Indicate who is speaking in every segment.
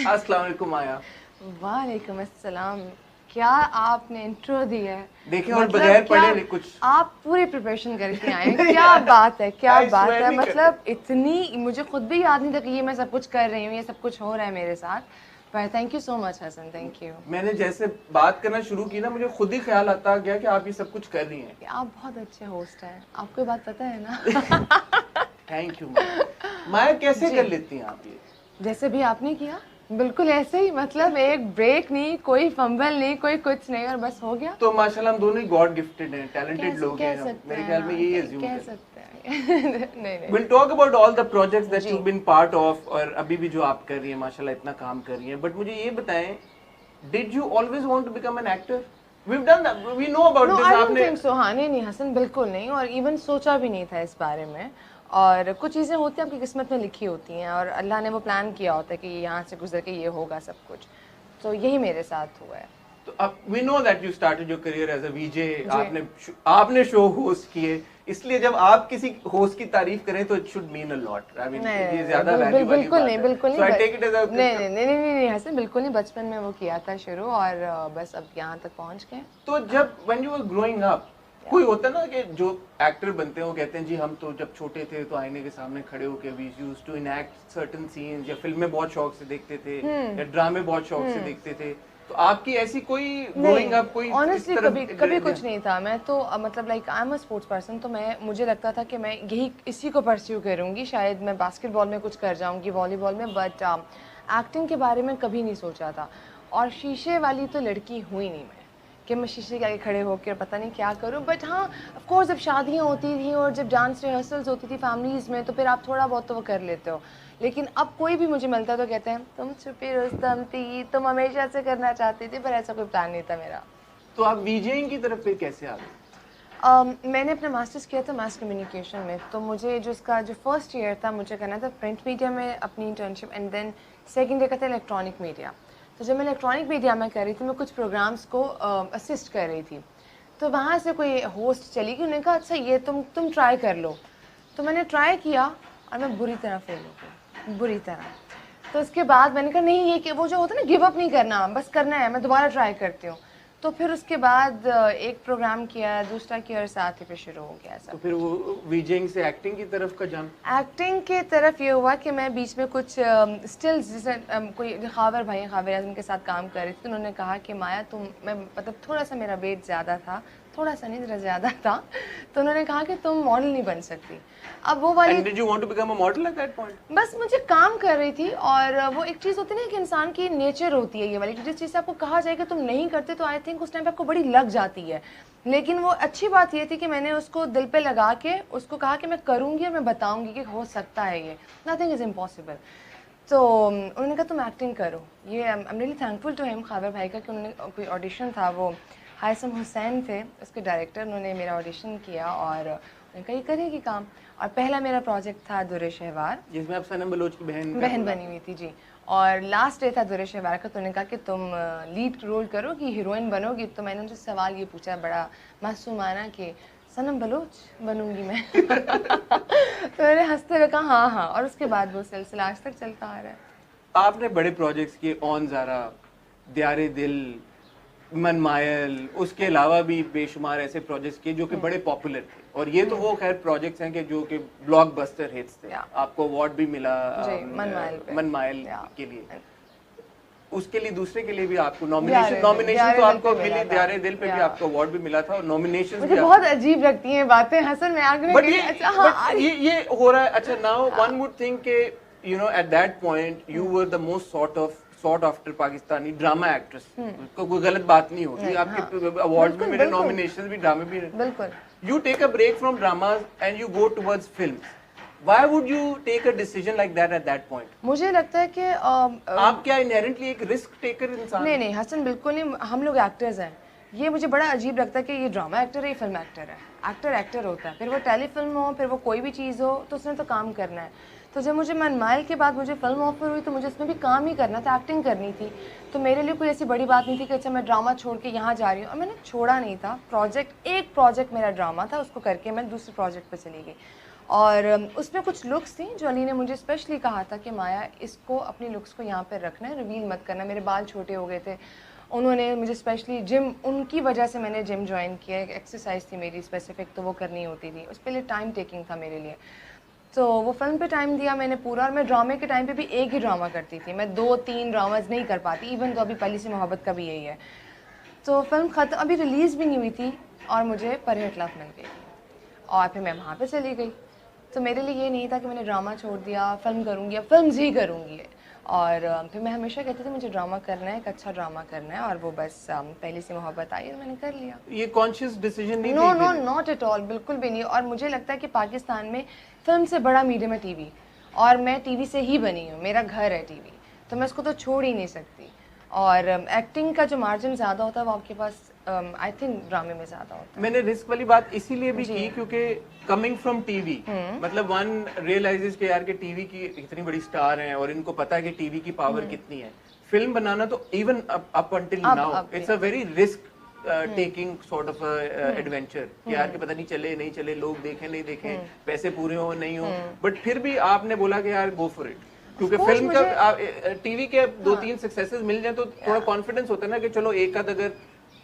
Speaker 1: अस्सलाम वालेकुम आया।
Speaker 2: वालेकुम अस्सलाम। क्या आपने इंट्रो दी है।
Speaker 1: देखिए और बगैर पढ़े नहीं कुछ।
Speaker 2: आप पूरी प्रिपरेशन करके आए हैं। क्या बात है, क्या बात है।
Speaker 1: नहीं
Speaker 2: मतलब इतनी मुझे खुद भी याद नहीं था कि ये मैं सब कुछ कर रही हूँ, ये सब कुछ हो रहा है मेरे साथ। पर thank you so much Hasan, thank you.
Speaker 1: मैंने जैसे बात करना शुरू की ना, मुझे खुद ही ख्याल आता गया कि आप ये सब कुछ कर रही हैं।
Speaker 2: आप बहुत अच्छे होस्ट हैं, आपको ये बात पता है ना।
Speaker 1: थैंक यू माया। कैसे कर लेती हैं आप ये?
Speaker 2: जैसे भी आपने किया बिल्कुल ऐसे ही, मतलब एक ब्रेक नहीं, कोई फंबल नहीं, कोई कुछ नहीं, और बस हो गया।
Speaker 1: तो माशाल्लाह हम दोनों ही गॉड गिफ्टेड हैं, टैलेंटेड लोग हैं हम। मेरे ख्याल में यही अज्यूम
Speaker 2: कह
Speaker 1: कर
Speaker 2: सकते हैं। नहीं
Speaker 1: We'll talk about all the projects that
Speaker 2: ji.
Speaker 1: you've been part of और अभी भी जो आप कर रही हैं माशाल्लाह इतना काम कर रही हैं। बट मुझे ये बताएं, did you always want to become an actor? We've done that, we know about
Speaker 2: No,
Speaker 1: this.
Speaker 2: I don't
Speaker 1: आपने
Speaker 2: think so. हाँ, नहीं हसन, बिल्कुल नहीं, और इवन सोचा भी नहीं था इस बारे में। और कुछ चीज़ें होती हैं आपकी किस्मत में लिखी होती हैं, और अल्लाह ने वो प्लान किया होता है कि यहाँ से गुजर के ये होगा सब कुछ। तो यही मेरे साथ हुआ है।
Speaker 1: तो अब we know that you started your career as a VJ. आपने शो होस्ट किए, इसलिए जब आप किसी होस्ट की तारीफ करें तो it should mean a lot. I mean ये ज़्यादा वैल्यू वाली बात है।
Speaker 2: बिल्कुल नहीं।
Speaker 1: So I take it as a
Speaker 2: नहीं हसन, बिल्कुल नहीं। बचपन में वो किया था शुरू, और बस अब यहाँ तक पहुँच गए।
Speaker 1: तो जब when you were growing up, कोई होता है ना कि जो एक्टर बनते हैं वो कहते हैं जी हम तो जब छोटे थे तो आईने के सामने खड़े होकर we used to enact certain scenes, या फिल्में बहुत शौक से देखते थे या ड्रामे बहुत शौक से देखते थे। तो आपकी ऐसी कोई ग्रोइंग अप कोई
Speaker 2: ऑनेस्टली कभी कुछ नहीं था। मैं तो मतलब like I am a sports person, तो मुझे लगता था कि मैं यही इसी को परस्यू करूँगी। शायद मैं बास्केटबॉल में कुछ कर जाऊँगी, वॉलीबॉल में, बट एक्टिंग के बारे में कभी नहीं सोचा था। और शीशे वाली तो लड़की हुई नहीं मैं कि मैं शीशे के आगे खड़े होकर पता नहीं क्या करूं। बट हाँ, ऑफ कोर्स जब शादियां होती थी और जब डांस रिहर्सल्स होती थी फैमिलीज़ में, तो फिर आप थोड़ा बहुत तो वो कर लेते हो। लेकिन अब कोई भी मुझे मिलता है तो कहते हैं तुम छुपी रुस्तम थी, तुम हमेशा से करना चाहती थी, पर ऐसा कोई प्लान नहीं था मेरा।
Speaker 1: तो आप वीजेइंग की तरफ फिर कैसे आ गए?
Speaker 2: मैंने अपना मास्टर्स किया था मास कम्युनिकेशन में, तो मुझे जो उसका जो फर्स्ट ईयर था मुझे करना था प्रिंट मीडिया में अपनी internship, and then second year का था इलेक्ट्रॉनिक मीडिया। तो जब मैं इलेक्ट्रॉनिक मीडिया में कर रही थी, मैं कुछ प्रोग्राम्स को असिस्ट कर रही थी। तो वहाँ से कोई होस्ट चली गई, उन्होंने कहा अच्छा ये तुम ट्राई कर लो। तो मैंने ट्राई किया और मैं बुरी तरह फेल हो गई, बुरी तरह। तो उसके बाद मैंने कहा नहीं, ये कि वो जो होता है ना, गिव अप नहीं करना, बस करना है, मैं दोबारा ट्राई करती हूँ। तो फिर उसके बाद एक प्रोग्राम किया, दूसरा किया, और साथ ही फिर शुरू हो गया सब।
Speaker 1: तो फिर वो वीजिंग से एक्टिंग की तरफ का जंप?
Speaker 2: एक्टिंग की तरफ ये हुआ कि मैं बीच में कुछ स्टिल्स, जैसे कोई खावर भाई खावर आजम के साथ काम कर रही थी, तो उन्होंने कहा कि माया मैं मतलब थोड़ा सा मेरा वेट ज़्यादा था, थोड़ा सा नहीं ज़रा ज़्यादा था, तो उन्होंने कहा कि तुम मॉडल नहीं बन सकती। अब वो वाली
Speaker 1: And did you want to become a model at that point?
Speaker 2: बस मुझे काम कर रही थी, और वो एक चीज़ होती है ना कि इंसान की नेचर होती है ये वाली, जिस चीज़ से आपको कहा जाए कि तुम नहीं करते तो आई थिंक उस टाइम पे आपको बड़ी लग जाती है। लेकिन वो अच्छी बात ये थी कि मैंने उसको दिल पे लगा के उसको कहा कि मैं करूँगी और मैं बताऊँगी कि हो सकता है ये, नथिंग इज़ इम्पॉसिबल। तो उन्होंने कहा तुम एक्टिंग करो। ये I am really thankful to him, Khawar भाई का, कि उन्होंने कोई ऑडिशन था, वो हायसम हुसैन थे उसके डायरेक्टर, उन्होंने मेरा ऑडिशन किया और उन्होंने कहा ये करेगी काम। और पहला मेरा प्रोजेक्ट था दुर्रे शहवार,
Speaker 1: जिसमें आप सनम बलोच की
Speaker 2: बहन बनी हुई थी जी। और लास्ट डे था दुर्रे शहवार का, तो उन्होंने कहा कि तुम लीड रोल करोगी, हीरोइन बनोगी। तो मैंने उनसे सवाल ये पूछा बड़ा मासूमाना कि सनम बलोच बनूंगी मैं। तो मैंने हंसते हुए कहा हाँ, और उसके बाद वो सिलसिला आज तक चलता आ रहा है।
Speaker 1: आपने बड़े प्रोजेक्ट्स किए, ऑन ज़ारा, द्यारे दिल, मन मायल, उसके अलावा भी बेशुमार ऐसे प्रोजेक्ट्स किए जो कि बड़े पॉपुलर थे। और ये तो वो खैर प्रोजेक्ट्स हैं कि जो कि ब्लॉकबस्टर हिट्स थे। आपको अवार्ड भी मिला मन मायल के लिए। उसके लिए दूसरे के लिए भी आपको नॉमिनेशन तो आपको मिली, द्यारे दिल पे भी आपको अवार्ड भी मिला था, और नॉमिनेशन
Speaker 2: मुझे बहुत अजीब लगती हैं बातें हसन, मैं आगे
Speaker 1: बट ये हो रहा है। अच्छा, नाउ वन वुड थिंक के you know at that point you were the most sought after Pakistani drama actress. कोई गलत बात नहीं होगी, आपके अवार्ड भी मिले, नॉमिनेशंस भी, ड्रामे भी।
Speaker 2: बिल्कुल।
Speaker 1: You take a break from dramas and you go towards films. Why would you take a decision like that at that point?
Speaker 2: मुझे लगता है कि
Speaker 1: आप क्या इनहेरेंटली एक रिस्क टेकर इंसान?
Speaker 2: नहीं हसन, बिल्कुल नहीं। हम लोग एक्टर्स हैं। ये मुझे बड़ा अजीब लगता है कि ये ड्रामा एक्टर है, ये फिल्म एक्टर है। एक्टर होता है, फिर वो टेलीफिल्म हो, फिर वो कोई भी चीज़ हो, तो उसने तो काम करना है। तो जब मुझे मनमाइल के बाद मुझे फिल्म ऑफर हुई, तो मुझे उसमें भी काम ही करना था, एक्टिंग करनी थी। तो मेरे लिए कोई ऐसी बड़ी बात नहीं थी कि अच्छा मैं ड्रामा छोड़ के यहाँ जा रही हूँ। और मैंने छोड़ा नहीं था प्रोजेक्ट, एक प्रोजेक्ट मेरा ड्रामा था, उसको करके मैं दूसरे प्रोजेक्ट पर चली गई। और उसमें कुछ लुक्स थी जो अली ने मुझे स्पेशली कहा था कि माया इसको अपनी लुक्स को यहाँ पर रखना है, रिवील मत करना। मेरे बाल छोटे हो गए थे, उन्होंने मुझे स्पेशली जिम, उनकी वजह से मैंने जिम ज्वाइन किया, एक एक्सरसाइज थी मेरी स्पेसिफिक, तो वो करनी होती थी, उस पर टाइम टेकिंग था मेरे लिए। तो वो फिल्म पे टाइम दिया मैंने पूरा, और मैं ड्रामे के टाइम पे भी एक ही ड्रामा करती थी, मैं 2-3 ड्रामाज नहीं कर पाती, इवन तो अभी पहली सी मोहब्बत का भी यही है। तो फिल्म ख़त्म, अभी रिलीज़ भी नहीं हुई थी और मुझे परहिट लाफ मिल गई और फिर मैं वहाँ पे चली गई। तो मेरे लिए ये नहीं था कि मैंने ड्रामा छोड़ दिया, फिल्म करूँगी, अब फिल्म ही करूँगी। और फिर मैं हमेशा कहती थी मुझे ड्रामा करना है, एक अच्छा ड्रामा करना है, और वो बस पहली सी मोहब्बत आई और मैंने कर लिया।
Speaker 1: ये कॉन्शियस डिसीजन नहीं?
Speaker 2: No no, not at all, बिल्कुल भी नहीं। और मुझे लगता है कि पाकिस्तान में फिल्म से बड़ा मीडियम है टीवी, और मैं टीवी से ही बनी हूँ, मेरा घर है टीवी, तो मैं उसको तो छोड़ ही नहीं सकती। और एक्टिंग का जो मार्जिन ज़्यादा होता है वो आपके पास आई थिंक ड्रामे में ज़्यादा होता है।
Speaker 1: मैंने रिस्क वाली बात इसीलिए भी की क्योंकि कमिंग फ्रॉम टीवी, मतलब वन रियलाइजेस कि यार कि टीवी की इतनी बड़ी स्टार हैं और इनको पता है कि टीवी की पावर कितनी है। फिल्म बनाना तो even up until now it's a very risk taking sort of adventure कि यार कि पता नहीं चले नहीं चले, लोग देखें नहीं देखें, पैसे पूरे हो नहीं हो, बट फिर भी आपने बोला कि यार गो फॉर इट, क्योंकि फिल्म का टीवी के 2-3 सक्सेसेस मिल जाए तो थोड़ा कॉन्फिडेंस होता है ना कि चलो एक आध अगर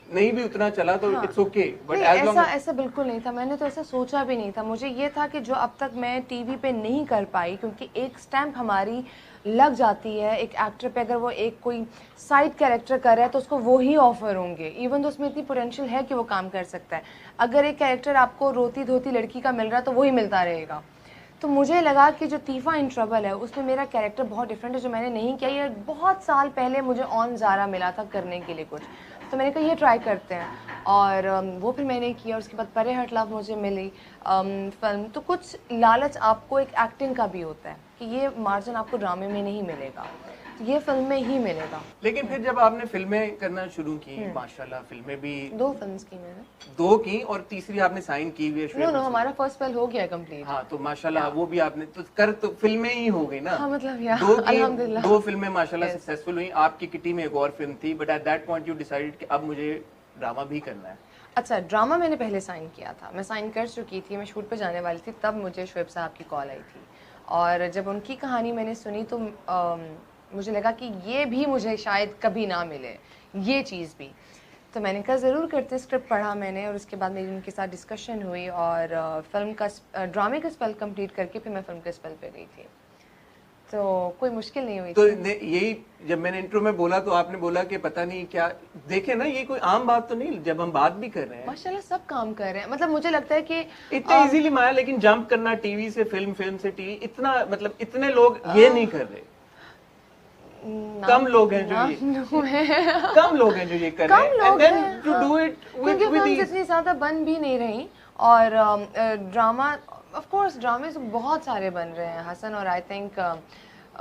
Speaker 1: नहीं भी उतना चला तो इट्स ओके, बट
Speaker 2: ऐसा बिल्कुल नहीं था, मैंने तो ऐसा सोचा भी नहीं था। मुझे ये था कि जो अब तक मैं टीवी पे नहीं कर पाई, क्योंकि एक स्टैम्प हमारी लग जाती है एक एक्टर पे, अगर वो एक कोई साइड कैरेक्टर कर रहा है तो उसको वो ही ऑफर होंगे, इवन तो उसमें इतनी पोटेंशियल है कि वो काम कर सकता है। अगर एक कैरेक्टर आपको रोती धोती लड़की का मिल रहा है तो वही मिलता रहेगा। तो मुझे लगा कि जो तीफा इन ट्रबल है उसमें मेरा कैरेक्टर बहुत डिफरेंट है, जो मैंने नहीं किया। ये बहुत साल पहले मुझे ऑन ज़ारा मिला था करने के लिए कुछ, तो मैंने कहा ये ट्राई करते हैं, और वो फिर मैंने किया। उसके बाद परहिट लाफ मुझे मिली फिल्म। तो कुछ लालच आपको एक एक्टिंग का भी होता है कि ये मार्जिन आपको ड्रामे में नहीं मिलेगा, ये फिल्म में ही मिलेगा।
Speaker 1: लेकिन फिर जब आपने फिल्में करना शुरू की, माशाल्लाह फिल्में भी
Speaker 2: 2 फिल्म्स की मैंने,
Speaker 1: 2 की, और तीसरी आपने साइन की हुई है।
Speaker 2: नो हमारा फर्स्ट स्पेल हो गया कंप्लीट।
Speaker 1: हाँ, तो माशाल्लाह वो भी आपने तो कर, तो फिल्में ही हो गई ना।
Speaker 2: हाँ, मतलब यार अल्हम्दुलिल्लाह
Speaker 1: 2 फिल्में माशाल्लाह सक्सेसफुल हुई। आपकी किटी में एक और फिल्म थी, but at that point you decided कि अब मुझे ड्रामा भी करना है।
Speaker 2: अच्छा, ड्रामा मैंने पहले साइन किया था, मैं साइन कर चुकी थी, मैं शूट पे जाने वाली थी, तब मुझे शोएब साहब की कॉल आई थी, और जब उनकी कहानी मैंने सुनी तो मुझे लगा कि ये भी मुझे शायद कभी ना मिले, ये चीज़ भी। तो मैंने कहा ज़रूर करते। स्क्रिप्ट पढ़ा मैंने, और उसके बाद मेरी उनके साथ डिस्कशन हुई, और फिल्म का ड्रामे का स्पेल कंप्लीट करके फिर मैं फिल्म के स्पेल पे गई थी। तो कोई मुश्किल नहीं हुई।
Speaker 1: तो यही जब मैंने इंट्रो में बोला तो आपने बोला कि पता नहीं क्या, देखे ना ये कोई आम बात तो नहीं, जब हम बात भी कर रहे हैं
Speaker 2: माशाल्लाह सब काम कर रहे हैं। मतलब मुझे लगता है कि
Speaker 1: इतना इजीली माया, लेकिन जंप करना टीवी से फिल्म, फिल्म से टीवी, इतना मतलब इतने लोग ये नहीं कर रहे। कम लोग हैं जो ये कम लोग हैं जो ये कर रहे हैं, and then to do it with
Speaker 2: films इतनी ज्यादा बन भी नहीं रही, और ड्रामा ऑफ कोर्स ड्रामे तो बहुत सारे बन रहे हैं हसन, और आई थिंक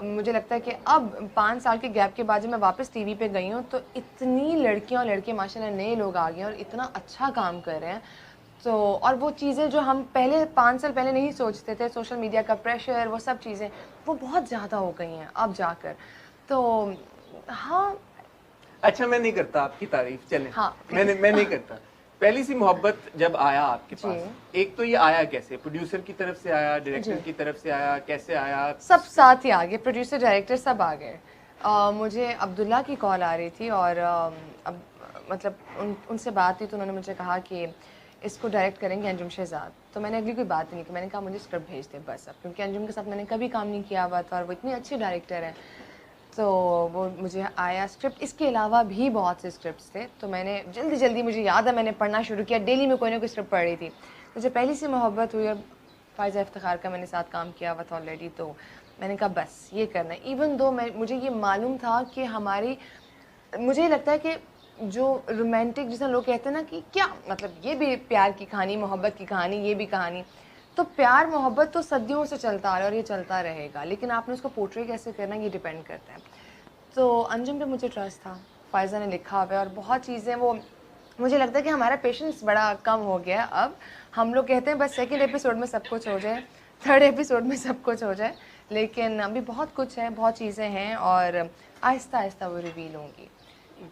Speaker 2: मुझे लगता है कि अब 5 साल के गैप के बाद जब मैं वापस टीवी पे गई हूँ तो इतनी लड़कियाँ और लड़के माशाल्लाह नए लोग आ गए हैं और इतना अच्छा काम कर रहे हैं। तो और वो चीज़ें जो हम पहले 5 साल पहले नहीं सोचते थे, सोशल मीडिया का प्रेशर, वो सब चीज़ें वो बहुत ज़्यादा हो गई हैं अब जाकर। तो हाँ,
Speaker 1: अच्छा मैं नहीं करता आपकी तारीफ, चले
Speaker 2: हाँ,
Speaker 1: मैं नहीं करता। पहली सी मोहब्बत जब आया आपके पास, एक तो ये आया कैसे? प्रोड्यूसर की तरफ से आया, डायरेक्टर की तरफ से आया, कैसे आया?
Speaker 2: सब साथ ही आ गए, प्रोड्यूसर डायरेक्टर सब आ गए। मुझे अब्दुल्ला की कॉल आ रही थी, और अब मतलब उनसे बात हुई तो उन्होंने मुझे कहा कि इसको डायरेक्ट करेंगे अंजुम शहजाद। तो मैंने अगली कोई बात नहीं की, मैंने कहा मुझे स्क्रिप्ट भेज दे बस अब, क्योंकि अंजुम के साथ मैंने कभी काम नहीं किया हुआ था और वो इतनी अच्छी डायरेक्टर है। तो वो मुझे आया स्क्रिप्ट, इसके अलावा भी बहुत से स्क्रिप्ट्स थे, तो मैंने जल्दी मुझे याद है मैंने पढ़ना शुरू किया, डेली में कोई ना कोई स्क्रिप्ट पढ़ रही थी। तो जब पहली सी मोहब्बत हुई और फ़ायज़ा इफ्तिखार का मैंने साथ काम किया हुआ था ऑलरेडी, तो मैंने कहा बस ये करना है। इवन दो मुझे ये मालूम था कि हमारी, मुझे लगता है कि जो रोमांटिक जिसे लोग कहते हैं ना कि क्या मतलब ये भी प्यार की कहानी, मोहब्बत की कहानी, ये भी कहानी, तो प्यार मोहब्बत तो सदियों से चलता आ रहा है और ये चलता रहेगा, लेकिन आपने उसको पोर्ट्रे कैसे करना ये डिपेंड करता है। तो अंजुम पे मुझे ट्रस्ट था, फ़ायज़ा ने लिखा हुआ है और बहुत चीज़ें, वो मुझे लगता है कि हमारा पेशेंस बड़ा कम हो गया। अब हम लोग कहते हैं बस सेकंड एपिसोड में सब कुछ हो जाए, थर्ड एपिसोड में सब कुछ हो जाए, लेकिन अभी बहुत कुछ है, बहुत चीज़ें हैं और आहिस्ता आहिस्ता वो रिवील होंगी।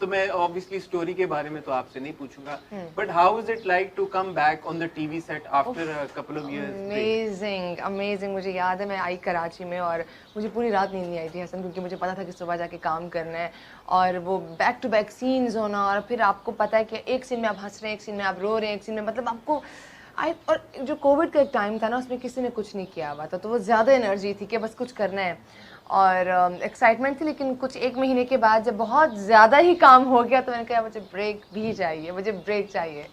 Speaker 1: तो मैं ऑब्वियसली स्टोरी के बारे में तो आपसे नहीं पूछूंगा, but how is it like to come back on the TV set after a couple of years?
Speaker 2: Amazing amazing. मुझे याद है मैं आई कराची में और मुझे पूरी रात नींद नहीं आई थी हसन, क्योंकि मुझे पता था कि सुबह जाके काम करना है और वो बैक टू बैक सीन्स होना, और फिर आपको पता है कि एक सीन में आप हंस रहे हैं, एक सीन में आप रो रहे हैं, एक सीन में मतलब आपको और जो कोविड का एक टाइम था ना उसमें किसी ने कुछ नहीं किया हुआ था, तो वो ज़्यादा एनर्जी थी कि बस कुछ करना है और एक्साइटमेंट थी। लेकिन कुछ एक महीने के बाद जब बहुत ज़्यादा ही काम हो गया तो मैंने कहा मुझे ब्रेक भी चाहिए, मुझे ब्रेक चाहिए।